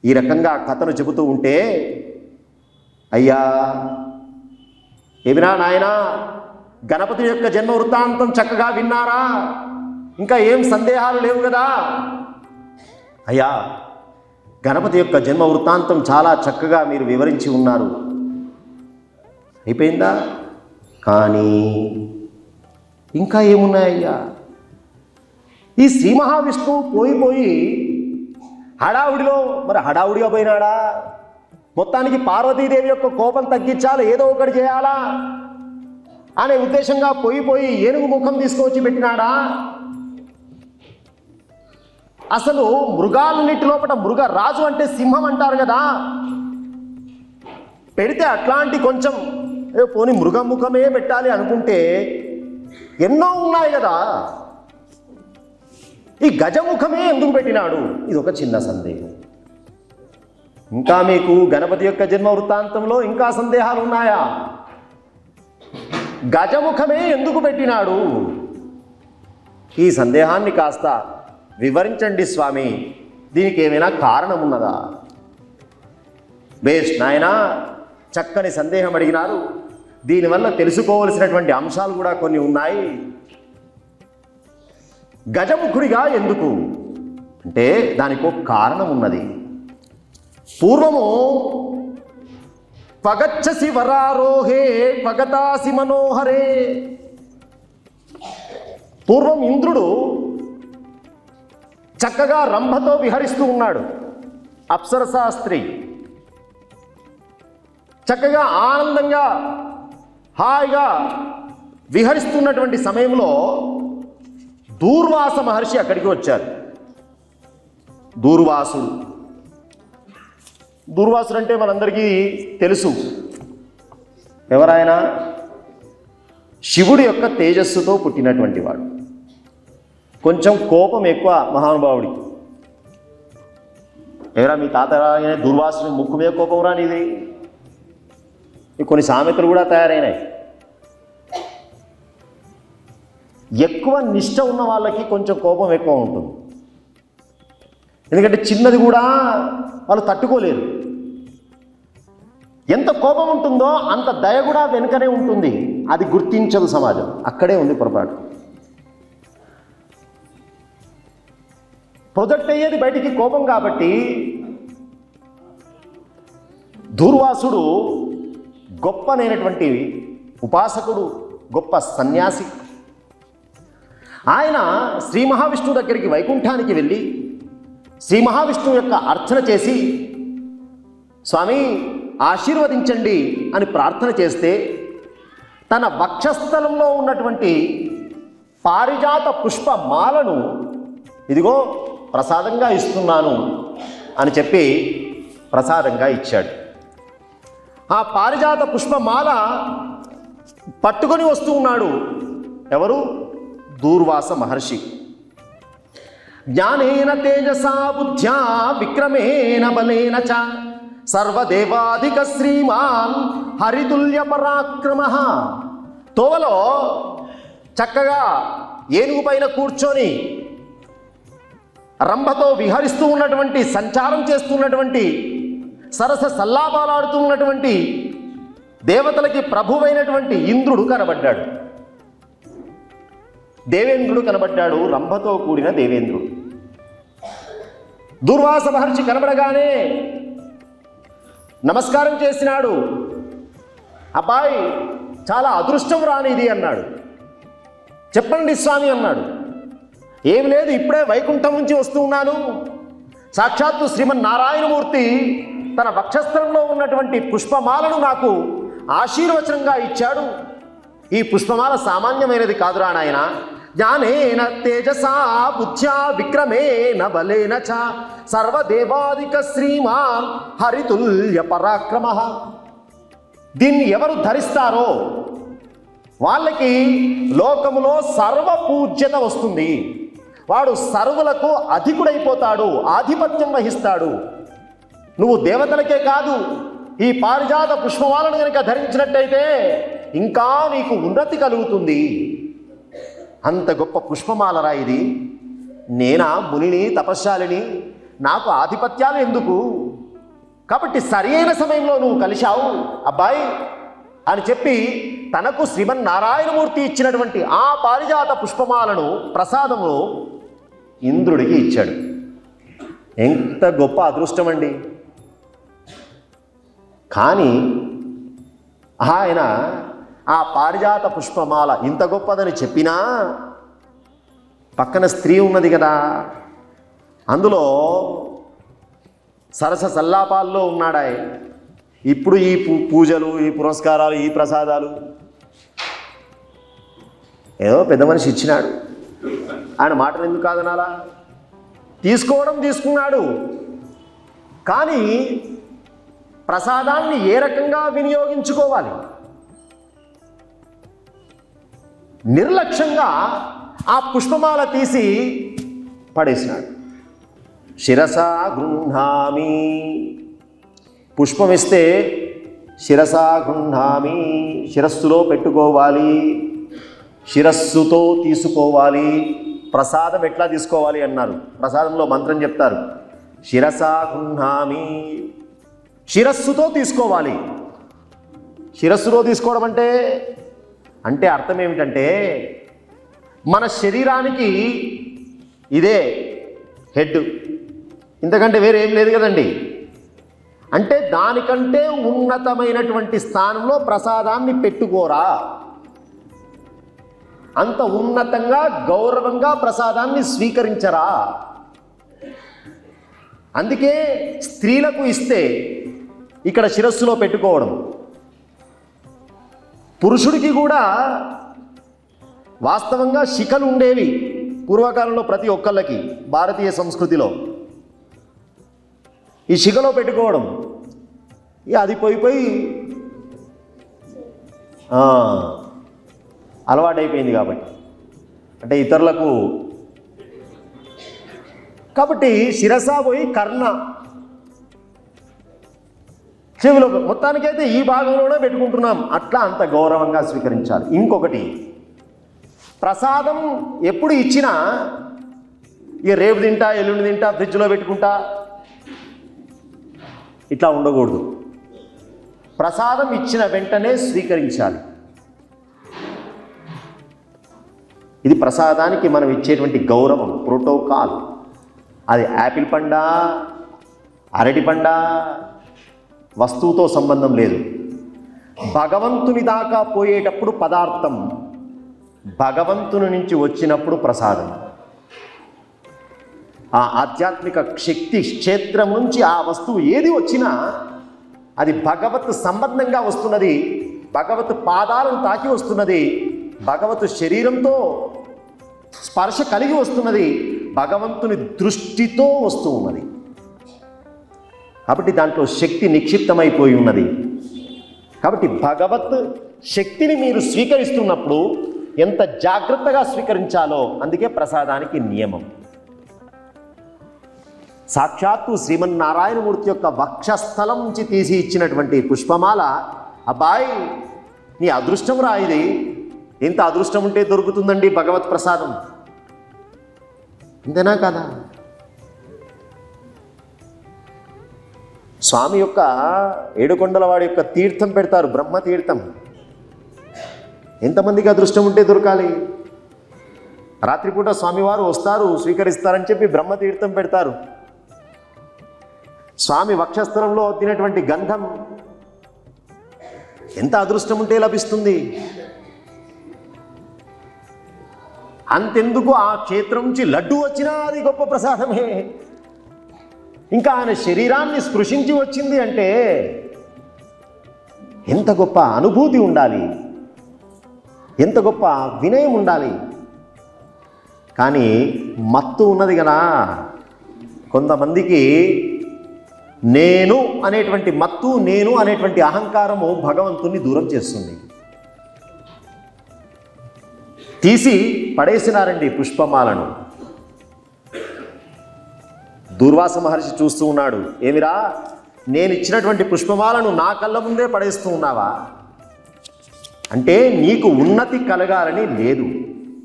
ఈ రకంగా కథను చెబుతూ ఉంటే, అయ్యా ఏమినా నాయనా, గణపతి యొక్క జన్మ వృత్తాంతం చక్కగా విన్నారా? ఇంకా ఏం సందేహాలు లేవు కదా? అయ్యా గణపతి యొక్క జన్మ వృత్తాంతం చాలా చక్కగా మీరు వివరించి ఉన్నారు, అయిపోయిందా? కానీ ఇంకా ఏమున్నాయ్యా? ఈ శ్రీ మహావిష్ణువు పోయి హడావుడిలో, మరి హడావుడిగా పోయినాడా? మొత్తానికి పార్వతీదేవి యొక్క కోపం తగ్గించాలి, ఏదో ఒకటి చేయాలా అనే ఉద్దేశంగా పోయి ఏనుగు ముఖం తీసుకొచ్చి పెట్టినాడా? అసలు మృగాలన్నిటి లోపల మృగరాజు అంటే సింహం అంటారు కదా, పెడితే అట్లాంటి కొంచెం పోని మృగముఖమే పెట్టాలి అనుకుంటే ఎన్నో ఉన్నాయి కదా, ఈ గజముఖమే ఎందుకు పెట్టినాడు? ఇది ఒక చిన్న సందేహం. ఇంకా మీకు గణపతి యొక్క జన్మ వృత్తాంతంలో ఇంకా సందేహాలు ఉన్నాయా? గజముఖమే ఎందుకు పెట్టినాడు? ఈ సందేహాన్ని కాస్త వివరించండి స్వామి, దీనికి ఏమైనా కారణం ఉన్నదా? బేష్ నాయనా, చక్కని సందేహం అడిగినారు. దీనివల్ల తెలుసుకోవలసినటువంటి అంశాలు కూడా కొన్ని ఉన్నాయి. గజముఖుడిగా ఎందుకు అంటే దానికి ఒక కారణం ఉన్నది. పూర్వము పగచ్చసి వరారోహే పగతాసి మనోహరే, పూర్వం ఇంద్రుడు చక్కగా రంభతో విహరిస్తూ ఉన్నాడు. అప్సరసా స్త్రీ చక్కగా ఆనందంగా హాయిగా విహరిస్తున్నటువంటి సమయంలో దూర్వాస మహర్షి అక్కడికి వచ్చారు. దూర్వాసుడు అంటే మనందరికీ తెలుసు. ఎవరాయన? శివుడి యొక్క తేజస్సుతో పుట్టినటువంటి వాడు. కొంచెం కోపం ఎక్కువ మహానుభావుడికి. ఎవరా మీ తాత దూర్వాసుని ముక్కు మీద కోపం రానిది? కొన్ని సామెతలు కూడా తయారైనాయి. ఎక్కువ నిష్ట ఉన్న వాళ్ళకి కొంచెం కోపం ఎక్కువ ఉంటుంది, ఎందుకంటే చిన్నది కూడా వాళ్ళు తట్టుకోలేరు. ఎంత కోపం ఉంటుందో అంత దయ కూడా వెనుకనే ఉంటుంది, అది గుర్తించదు సమాజం. అక్కడే ఉంది పొరపాటు. ప్రొజెక్ట్ అయ్యేది బయటికి కోపం కాబట్టి దూర్వాసుడు గొప్పనైనటువంటి ఉపాసకుడు, గొప్ప సన్యాసి. ఆయన శ్రీ మహావిష్ణువు దగ్గరికి వైకుంఠానికి వెళ్ళి శ్రీ మహావిష్ణువు యొక్క అర్చన చేసి, స్వామి ఆశీర్వదించండి అని ప్రార్థన చేస్తే, తన వక్షస్థలంలో ఉన్నటువంటి పారిజాత పుష్పమాలను ఇదిగో ప్రసాదంగా ఇస్తున్నాను అని చెప్పి ప్రసాదంగా ఇచ్చాడు. ఆ పారిజాత పుష్పమాల పట్టుకొని వస్తూ ఉన్నాడు ఎవరు? దూర్వాస మహర్షి. జ్ఞానేన తేజసా బుద్ధ్యా విక్రమేణ బలేన చ సర్వదేవాధిక శ్రీమాన్ హరితుల్య పరాక్రమః. తోవలో చక్కగా ఏనుగు పైన కూర్చొని రంభతో విహరిస్తూ ఉన్నటువంటి, సంచారం చేస్తున్నటువంటి, సరస సల్లాపాలాడుతూ ఉన్నటువంటి దేవతలకి ప్రభువైనటువంటి ఇంద్రుడు కనబడ్డాడు. దేవేంద్రుడు కనబడ్డాడు, రంభతో కూడిన దేవేంద్రుడు. దూర్వాస మహర్షి కనబడగానే నమస్కారం చేసినాడు. అబ్బాయి చాలా అదృష్టం రానిది అన్నాడు. చెప్పండి స్వామి అన్నాడు. ఏమి లేదు, ఇప్పుడే వైకుంఠం నుంచి వస్తూ ఉన్నాను. సాక్షాత్తు శ్రీమన్నారాయణమూర్తి తన వక్షస్థలంలో ఉన్నటువంటి పుష్పమాలను నాకు ఆశీర్వచనంగా ఇచ్చాడు. ఈ పుష్పమాల సామాన్యమైనది కాదురా నాయన. జ్ఞానేన తేజసా బుద్ధ్యా విక్రమేణ బలేన చ సర్వదేవాధిక శ్రీమాన్ హరితుల్య పరాక్రమః. దీన్ని ఎవరు ధరిస్తారో వాళ్ళకి లోకములో సర్వ పూజ్యత వస్తుంది. వాడు సర్వులకు అధికుడైపోతాడు, ఆధిపత్యం వహిస్తాడు. నువ్వు దేవతలకే కాదు, ఈ పారిజాత పుష్పమాలను కనుక ధరించినట్టయితే ఇంకా నీకు ఉన్నతి కలుగుతుంది. అంత గొప్ప పుష్పమాలరా ఇది. నేనా మునిని, తపశ్శాలిని, నాకు ఆధిపత్యాలు ఎందుకు? కాబట్టి సరైన సమయంలో నువ్వు కలిశావు అబ్బాయి అని చెప్పి తనకు శ్రీమన్నారాయణమూర్తి ఇచ్చినటువంటి ఆ పారిజాత పుష్పమాలను ప్రసాదంలో ఇంద్రుడికి ఇచ్చాడు. ఎంత గొప్ప అదృష్టం అండి. కానీ ఆయన ఆ పారిజాత పుష్పమాల ఇంత గొప్పదని చెప్పినా పక్కన స్త్రీ ఉన్నది కదా, అందులో సరస సల్లాపాల్లో ఉన్నాడాయ్. ఇప్పుడు ఈ పూజలు, ఈ పురస్కారాలు, ఈ ప్రసాదాలు ఏదో పెద్ద మనిషి ఇచ్చినాడు, ఆయన మాటలు ఎందుకు కాదనాలా? తీసుకున్నాడు. కానీ ప్రసాదాన్ని ఏ రకంగా వినియోగించుకోవాలి? నిర్లక్ష్యంగా ఆ పుష్పమాల తీసి పడేసినాడు. శిరసా గృహ్ణామి, పుష్పం ఇస్తే శిరసా గృహ్ణామి, శిరస్సులో పెట్టుకోవాలి, శిరస్సుతో తీసుకోవాలి. ప్రసాదం ఎట్లా తీసుకోవాలి అన్నారు, ప్రసాదంలో మంత్రం చెప్తారు. శిరసా గృహ్ణామి, శిరస్సుతో తీసుకోవాలి. శిరస్సులో తీసుకోవడం అంటే అర్థం ఏమిటంటే మన శరీరానికి ఇదే హెడ్, ఇంతకంటే వేరే ఏం లేదు కదండి. అంటే దానికంటే ఉన్నతమైనటువంటి స్థానంలో ప్రసాదాన్ని పెట్టుకోరా, అంత ఉన్నతంగా గౌరవంగా ప్రసాదాన్ని స్వీకరించరా. అందుకే స్త్రీలకు ఇస్తే ఇక్కడ శిరస్సులో పెట్టుకోవడం, పురుషుడికి కూడా వాస్తవంగా శిఖలు ఉండేవి పూర్వకాలంలో ప్రతి ఒక్కళ్ళకి. భారతీయ సంస్కృతిలో ఈ శిఖలో పెట్టుకోవడం అది పోయి అలవాటైపోయింది కాబట్టి, అంటే ఇతరులకు. కాబట్టి శిరస పోయి కర్ణ, చెవిలో, మొత్తానికైతే ఈ భాగంలోనే పెట్టుకుంటున్నాం. అట్లా అంత గౌరవంగా స్వీకరించాలి. ఇంకొకటి, ప్రసాదం ఎప్పుడు ఇచ్చినా ఇక రేపు తింటా, ఎల్లుండి తింటా, ఫ్రిడ్జ్లో పెట్టుకుంటా, ఇట్లా ఉండకూడదు. ప్రసాదం ఇచ్చిన వెంటనే స్వీకరించాలి. ఇది ప్రసాదానికి మనం ఇచ్చేటువంటి గౌరవం, ప్రోటోకాల్. అది యాపిల్ పండా, అరటి పండా, వస్తువుతో సంబంధం లేదు. భగవంతుని దాకా పోయేటప్పుడు పదార్థం, భగవంతుని నుంచి వచ్చినప్పుడు ప్రసాదం. ఆ ఆధ్యాత్మిక శక్తి క్షేత్రం నుంచి ఆ వస్తువు ఏది వచ్చినా అది భగవత్ సంబంధంగా వస్తున్నది, భగవత్ పాదాలను తాకి వస్తున్నది, భగవత్ శరీరంతో స్పర్శ కలిగి వస్తున్నది, భగవంతుని దృష్టితో వస్తూ ఉన్నది. కాబట్టి దాంట్లో శక్తి నిక్షిప్తమైపోయి ఉన్నది. కాబట్టి భగవత్ శక్తిని మీరు స్వీకరిస్తున్నప్పుడు ఎంత జాగ్రత్తగా స్వీకరించాలో అందుకే ప్రసాదానికి నియమం. సాక్షాత్తు శ్రీమన్నారాయణమూర్తి యొక్క వక్షస్థలం నుంచి తీసి ఇచ్చినటువంటి పుష్పమాల, అబ్బాయి నీ అదృష్టం రా ఇది. ఎంత అదృష్టం ఉంటే దొరుకుతుందండి భగవత్ ప్రసాదం, అంతేనా కదా? స్వామి యొక్క ఏడుకొండల వాడి యొక్క తీర్థం పెడతారు, బ్రహ్మతీర్థం. ఎంతమందికి అదృష్టం ఉంటే దొరకాలి? రాత్రిపూట స్వామివారు వస్తారు, స్వీకరిస్తారని చెప్పి బ్రహ్మతీర్థం పెడతారు. స్వామి వక్షస్థలంలో తినేటువంటి గంధం ఎంత అదృష్టం ఉంటే లభిస్తుంది. అంతెందుకు ఆ క్షేత్రం నుంచి లడ్డు వచ్చినా అది గొప్ప ప్రసాదమే. ఇంకా ఆయన శరీరాన్ని స్పృశించి వచ్చింది అంటే ఎంత గొప్ప అనుభూతి ఉండాలి, ఎంత గొప్ప వినయం ఉండాలి. కానీ మత్తు ఉన్నది కదా కొంతమందికి. నేను అనేటువంటి మత్తు, నేను అనేటువంటి అహంకారము భగవంతుణ్ణి దూరం చేస్తుంది. తీసి పడేసినారండి పుష్పమాలను. దూర్వాస మహర్షి చూస్తూ ఉన్నాడు. ఏమిరా, నేను ఇచ్చినటువంటి పుష్పమాలను నా కళ్ళ ముందే పడేస్తూ ఉన్నావా? అంటే నీకు ఉన్నతి కలగాలని లేదు.